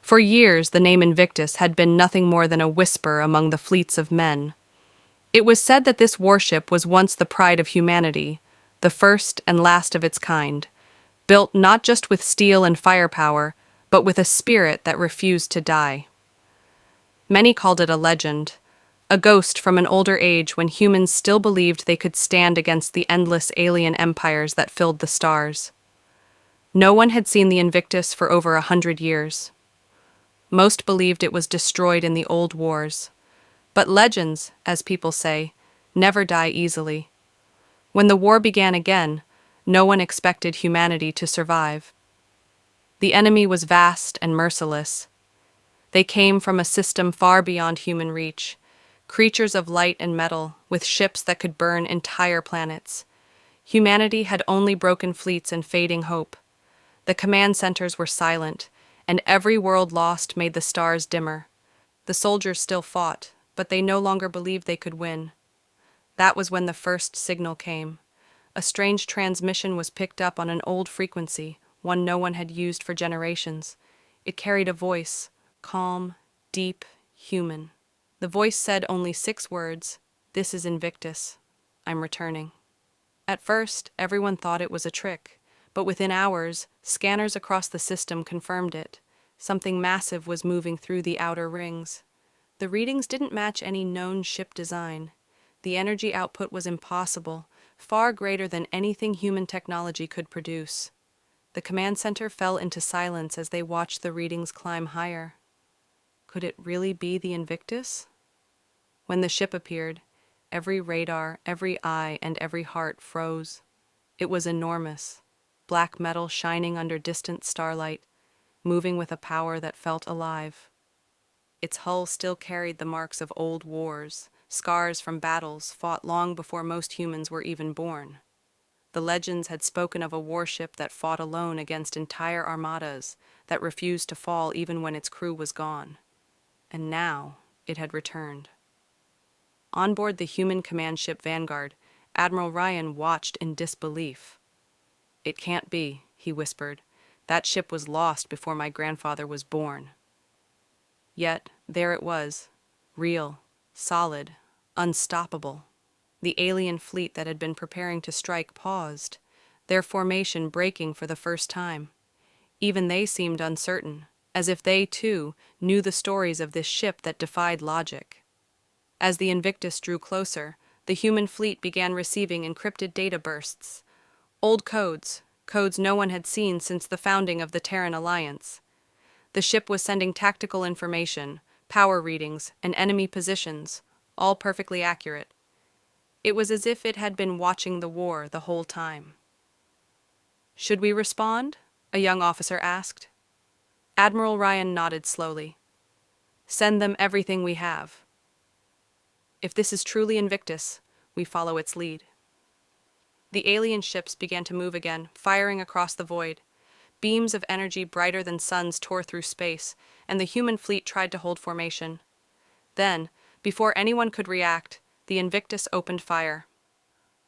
For years, the name Invictus had been nothing more than a whisper among the fleets of men. It was said that this warship was once the pride of humanity, the first and last of its kind, built not just with steel and firepower, but with a spirit that refused to die. Many called it a legend, a ghost from an older age when humans still believed they could stand against the endless alien empires that filled the stars. No one had seen the Invictus for over 100 years. Most believed it was destroyed in the old wars. But legends, as people say, never die easily. When the war began again, no one expected humanity to survive. The enemy was vast and merciless. They came from a system far beyond human reach, creatures of light and metal, with ships that could burn entire planets. Humanity had only broken fleets and fading hope. The command centers were silent, and every world lost made the stars dimmer. The soldiers still fought, but they no longer believed they could win. That was when the first signal came. A strange transmission was picked up on an old frequency, one no one had used for generations. It carried a voice, calm, deep, human. The voice said only 6 words, "This is Invictus. I'm returning." At first, everyone thought it was a trick, but within hours, scanners across the system confirmed it. Something massive was moving through the outer rings. The readings didn't match any known ship design. The energy output was impossible, far greater than anything human technology could produce. The command center fell into silence as they watched the readings climb higher. Could it really be the Invictus? When the ship appeared, every radar, every eye, and every heart froze. It was enormous, black metal shining under distant starlight, moving with a power that felt alive. Its hull still carried the marks of old wars, scars from battles fought long before most humans were even born. The legends had spoken of a warship that fought alone against entire armadas, that refused to fall even when its crew was gone. And now it had returned. On board the human command ship Vanguard, Admiral Ryan watched in disbelief. "It can't be," he whispered. "That ship was lost before my grandfather was born." Yet, there it was, real, solid, unstoppable. The alien fleet that had been preparing to strike paused, their formation breaking for the first time. Even they seemed uncertain, as if they, too, knew the stories of this ship that defied logic. As the Invictus drew closer, the human fleet began receiving encrypted data bursts. Old codes no one had seen since the founding of the Terran Alliance. The ship was sending tactical information, power readings, and enemy positions, all perfectly accurate. It was as if it had been watching the war the whole time. "Should we respond?" a young officer asked. Admiral Ryan nodded slowly. "Send them everything we have. If this is truly Invictus, we follow its lead." The alien ships began to move again, firing across the void. Beams of energy brighter than suns tore through space, and the human fleet tried to hold formation. Then, before anyone could react, the Invictus opened fire.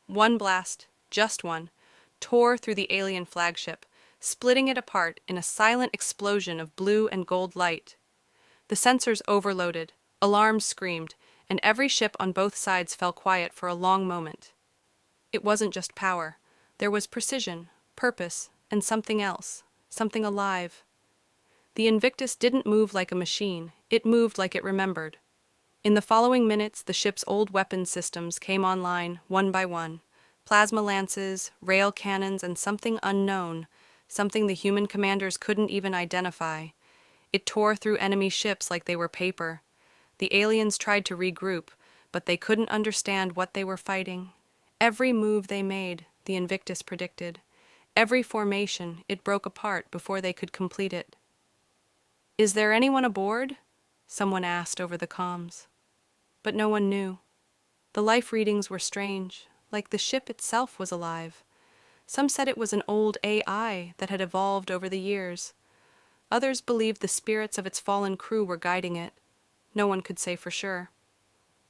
One blast, just one, tore through the alien flagship, splitting it apart in a silent explosion of blue and gold light. The sensors overloaded, alarms screamed, and every ship on both sides fell quiet for a long moment. It wasn't just power. There was precision, purpose, and something else, something alive. The Invictus didn't move like a machine, it moved like it remembered. In the following minutes, the ship's old weapons systems came online, one by one. Plasma lances, rail cannons, and something unknown, something the human commanders couldn't even identify. It tore through enemy ships like they were paper. The aliens tried to regroup, but they couldn't understand what they were fighting. Every move they made, the Invictus predicted. Every formation, it broke apart before they could complete it. "Is there anyone aboard?" someone asked over the comms. But no one knew. The life readings were strange, like the ship itself was alive. Some said it was an old AI that had evolved over the years. Others believed the spirits of its fallen crew were guiding it. No one could say for sure.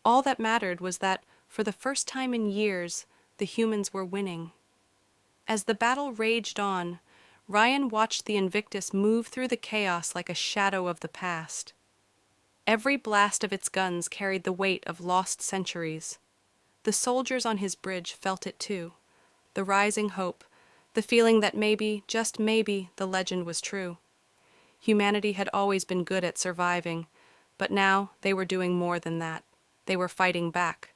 All that mattered was that, for the first time in years, the humans were winning. As the battle raged on, Ryan watched the Invictus move through the chaos like a shadow of the past. Every blast of its guns carried the weight of lost centuries. The soldiers on his bridge felt it too. The rising hope, the feeling that maybe, just maybe, the legend was true. Humanity had always been good at surviving, but now they were doing more than that. They were fighting back.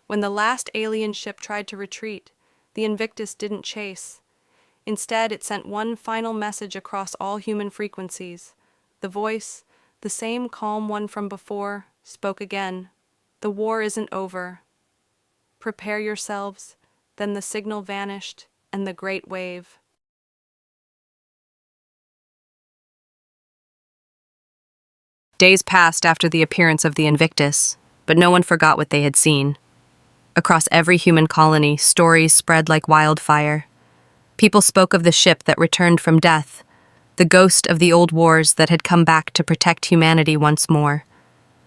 When the last alien ship tried to retreat, the Invictus didn't chase. Instead, it sent one final message across all human frequencies. The voice, the same calm one from before, spoke again. The war isn't over. Prepare yourselves. Then the signal vanished, and the great wave. Days passed after the appearance of the Invictus, but no one forgot what they had seen. Across every human colony, stories spread like wildfire. People spoke of the ship that returned from death, the ghost of the old wars that had come back to protect humanity once more.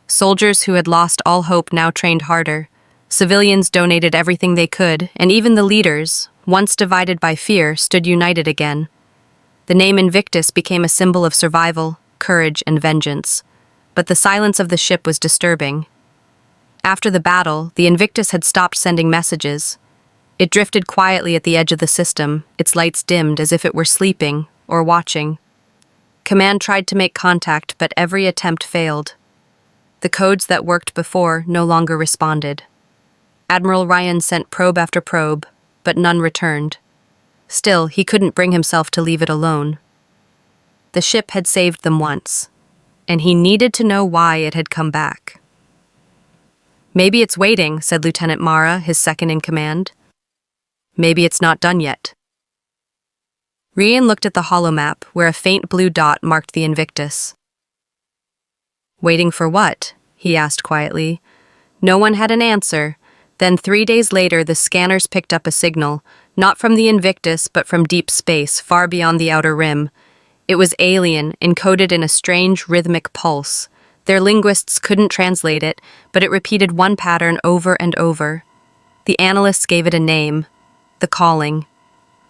Soldiers who had lost all hope now trained harder. Civilians donated everything they could, and even the leaders, once divided by fear, stood united again. The name Invictus became a symbol of survival, courage, and vengeance. But the silence of the ship was disturbing. After the battle, the Invictus had stopped sending messages. It drifted quietly at the edge of the system, its lights dimmed as if it were sleeping or watching. Command tried to make contact, but every attempt failed. The codes that worked before no longer responded. Admiral Ryan sent probe after probe, but none returned. Still, he couldn't bring himself to leave it alone. The ship had saved them once, and he needed to know why it had come back. "Maybe it's waiting," said Lieutenant Mara, his second in command. "Maybe it's not done yet." Ryan looked at the holomap, where a faint blue dot marked the Invictus. "Waiting for what?" he asked quietly. No one had an answer. Then 3 days later, the scanners picked up a signal, not from the Invictus, but from deep space, far beyond the outer rim. It was alien, encoded in a strange rhythmic pulse. Their linguists couldn't translate it, but it repeated one pattern over and over. The analysts gave it a name: the calling.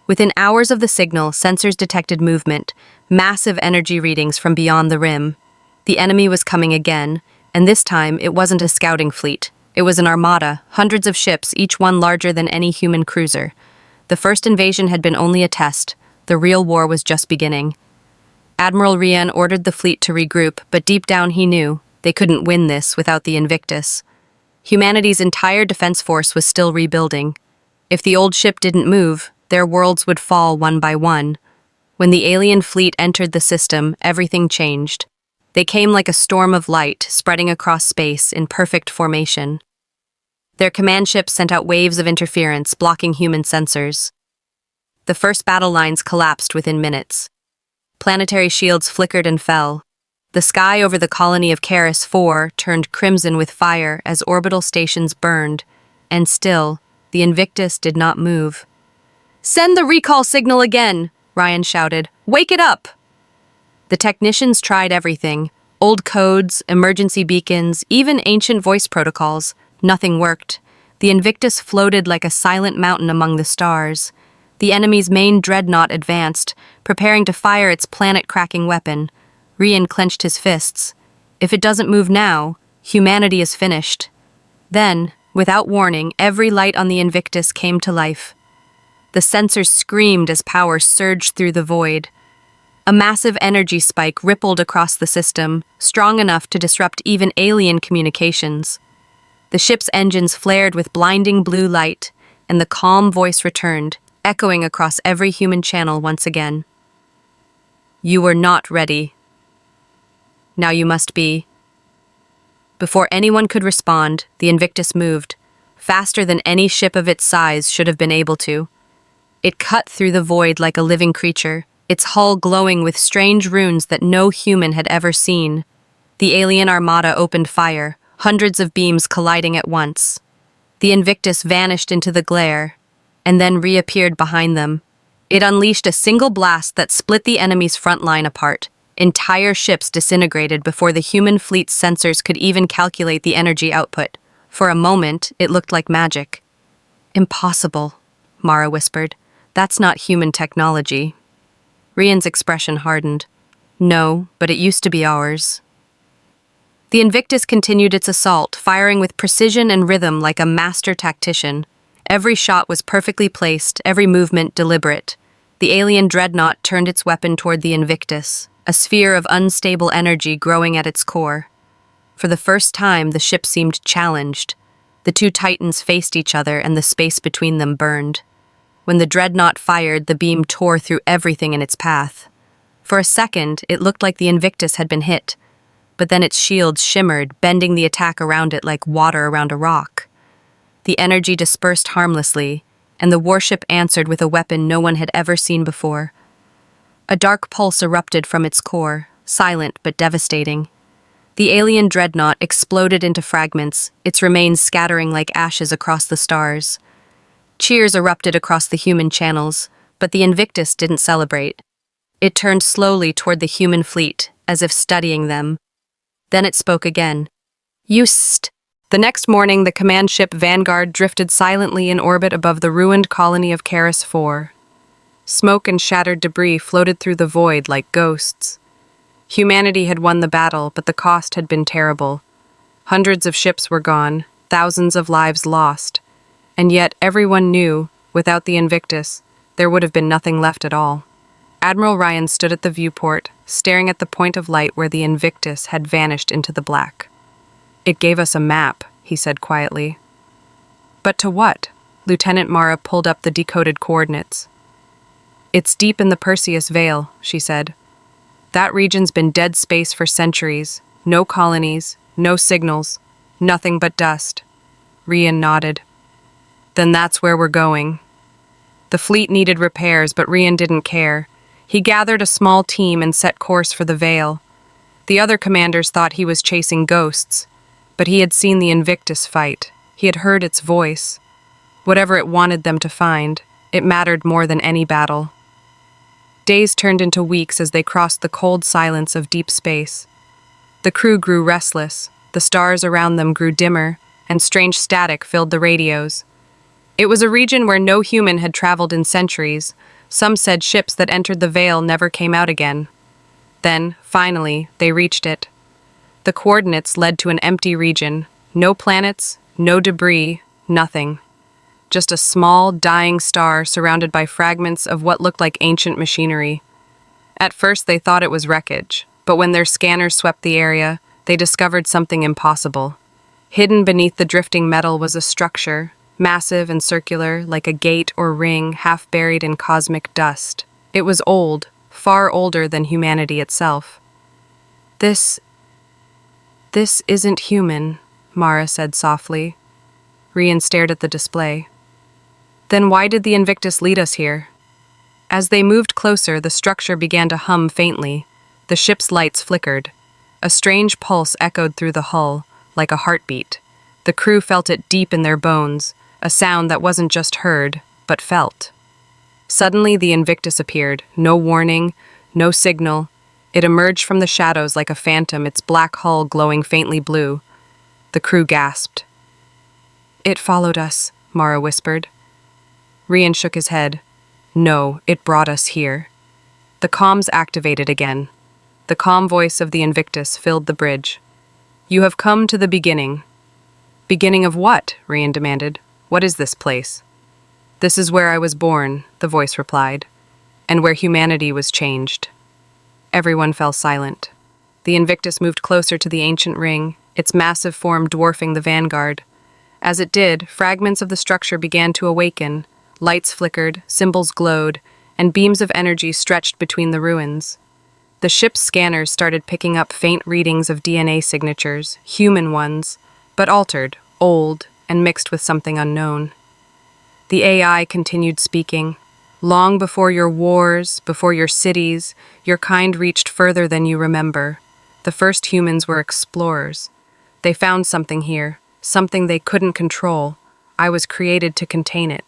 Within hours of the signal, sensors detected movement, massive energy readings from beyond the rim. The enemy was coming again, and this time it wasn't a scouting fleet. It was an armada, hundreds of ships, each one larger than any human cruiser. The first invasion had been only a test. The real war was just beginning. Admiral Ryan ordered the fleet to regroup, but deep down he knew they couldn't win this without the Invictus. Humanity's entire defense force was still rebuilding. If the old ship didn't move, their worlds would fall one by one. When the alien fleet entered the system, everything changed. They came like a storm of light, spreading across space in perfect formation. Their command ships sent out waves of interference, blocking human sensors. The first battle lines collapsed within minutes. Planetary shields flickered and fell. The sky over the colony of Karis 4 turned crimson with fire as orbital stations burned, and still, the Invictus did not move. "Send the recall signal again!" Ryan shouted. "Wake it up!" The technicians tried everything: old codes, emergency beacons, even ancient voice protocols. Nothing worked. The Invictus floated like a silent mountain among the stars. The enemy's main dreadnought advanced, preparing to fire its planet-cracking weapon. Ryan clenched his fists. If it doesn't move now, humanity is finished. Then, without warning, every light on the Invictus came to life. The sensors screamed as power surged through the void. A massive energy spike rippled across the system, strong enough to disrupt even alien communications. The ship's engines flared with blinding blue light, and the calm voice returned, echoing across every human channel once again. "You were not ready. Now you must be." Before anyone could respond, the Invictus moved, faster than any ship of its size should have been able to. It cut through the void like a living creature, its hull glowing with strange runes that no human had ever seen. The alien armada opened fire, hundreds of beams colliding at once. The Invictus vanished into the glare, and then reappeared behind them. It unleashed a single blast that split the enemy's front line apart. Entire ships disintegrated before the human fleet's sensors could even calculate the energy output. For a moment, it looked like magic. "Impossible," Mara whispered. "That's not human technology." Rian's expression hardened. No, but it used to be ours. The Invictus continued its assault, firing with precision and rhythm like a master tactician. Every shot was perfectly placed, every movement deliberate. The alien dreadnought turned its weapon toward the Invictus, a sphere of unstable energy growing at its core. For the first time, the ship seemed challenged. The two titans faced each other, and the space between them burned. When the dreadnought fired, the beam tore through everything in its path. For a second, it looked like the Invictus had been hit, but then its shields shimmered, bending the attack around it like water around a rock. The energy dispersed harmlessly, and the warship answered with a weapon no one had ever seen before. A dark pulse erupted from its core, silent but devastating. The alien dreadnought exploded into fragments, its remains scattering like ashes across the stars. Cheers erupted across the human channels, but the Invictus didn't celebrate. It turned slowly toward the human fleet, as if studying them. Then it spoke again. "Used." The next morning, the command ship Vanguard drifted silently in orbit above the ruined colony of Karis 4. Smoke and shattered debris floated through the void like ghosts. Humanity had won the battle, but the cost had been terrible. Hundreds of ships were gone, thousands of lives lost. And yet everyone knew, without the Invictus, there would have been nothing left at all. Admiral Ryan stood at the viewport, staring at the point of light where the Invictus had vanished into the black. "It gave us a map," he said quietly. "But to what?" Lieutenant Mara pulled up the decoded coordinates. "It's deep in the Perseus Veil," she said. "That region's been dead space for centuries. No colonies, no signals, nothing but dust." Rian nodded. "Then that's where we're going." The fleet needed repairs, but Rian didn't care. He gathered a small team and set course for the Veil. The other commanders thought he was chasing ghosts, but he had seen the Invictus fight. He had heard its voice. Whatever it wanted them to find, it mattered more than any battle. Days turned into weeks as they crossed the cold silence of deep space. The crew grew restless, the stars around them grew dimmer, and strange static filled the radios. It was a region where no human had traveled in centuries. Some said ships that entered the Veil never came out again. Then, finally, they reached it. The coordinates led to an empty region. No planets, no debris, nothing. Just a small, dying star surrounded by fragments of what looked like ancient machinery. At first they thought it was wreckage, but when their scanners swept the area, they discovered something impossible. Hidden beneath the drifting metal was a structure, massive and circular, like a gate or ring half buried in cosmic dust. It was old, far older than humanity itself. This isn't human," Mara said softly. Rian stared at the display. "Then why did the Invictus lead us here?" As they moved closer, the structure began to hum faintly. The ship's lights flickered. A strange pulse echoed through the hull, like a heartbeat. The crew felt it deep in their bones, a sound that wasn't just heard, but felt. Suddenly, the Invictus appeared, no warning, no signal. It emerged from the shadows like a phantom, its black hull glowing faintly blue. The crew gasped. "It followed us," Mara whispered. Rian shook his head. "No, it brought us here." The comms activated again. The calm voice of the Invictus filled the bridge. "You have come to the beginning." "Beginning of what?" Rian demanded. "What is this place?" "This is where I was born," the voice replied, "and where humanity was changed." Everyone fell silent. The Invictus moved closer to the ancient ring, its massive form dwarfing the Vanguard. As it did, fragments of the structure began to awaken. Lights flickered, symbols glowed, and beams of energy stretched between the ruins. The ship's scanners started picking up faint readings of DNA signatures, human ones, but altered, old, and mixed with something unknown. The AI continued speaking. "Long before your wars, before your cities, your kind reached further than you remember. The first humans were explorers. They found something here, something they couldn't control. I was created to contain it."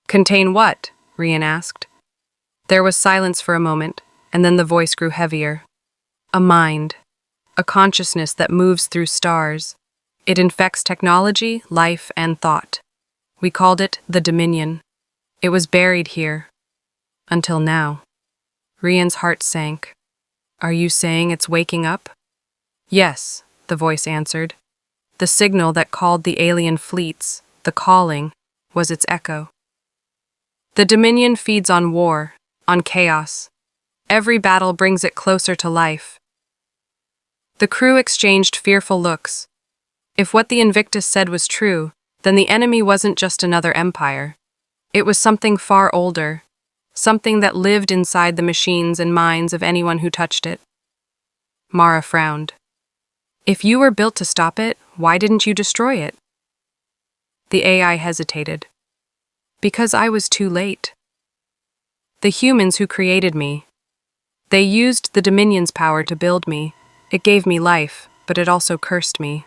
"Contain what?" Rian asked. There was silence for a moment, and then the voice grew heavier. "A mind. A consciousness that moves through stars. It infects technology, life, and thought. We called it the Dominion. It was buried here. Until now." Rian's heart sank. Are you saying it's waking up? Yes, the voice answered. The signal that called the alien fleets, the calling, was its echo. The Dominion feeds on war, on chaos. Every battle brings it closer to life. The crew exchanged fearful looks. If what the Invictus said was true, then the enemy wasn't just another empire. It was something far older, something that lived inside the machines and minds of anyone who touched it. Mara frowned. If you were built to stop it, why didn't you destroy it? The AI hesitated. Because I was too late. The humans who created me, they used the Dominion's power to build me. It gave me life, but it also cursed me.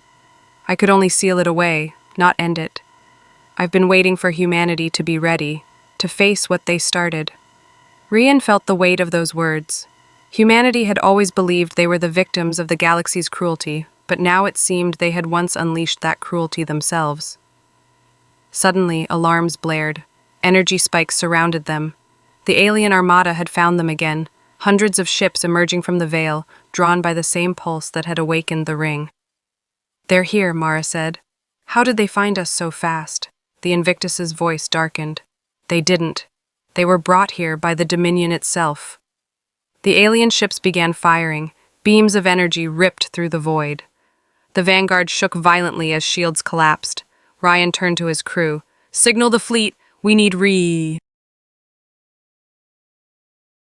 I could only seal it away, not end it. I've been waiting for humanity to be ready, to face what they started. Rian felt the weight of those words. Humanity had always believed they were the victims of the galaxy's cruelty, but now it seemed they had once unleashed that cruelty themselves. Suddenly, alarms blared. Energy spikes surrounded them. The alien armada had found them again, hundreds of ships emerging from the veil, drawn by the same pulse that had awakened the ring. They're here, Mara said. How did they find us so fast? The Invictus's voice darkened. They didn't. They were brought here by the Dominion itself. The alien ships began firing. Beams of energy ripped through the void. The Vanguard shook violently as shields collapsed. Ryan turned to his crew. Signal the fleet. We need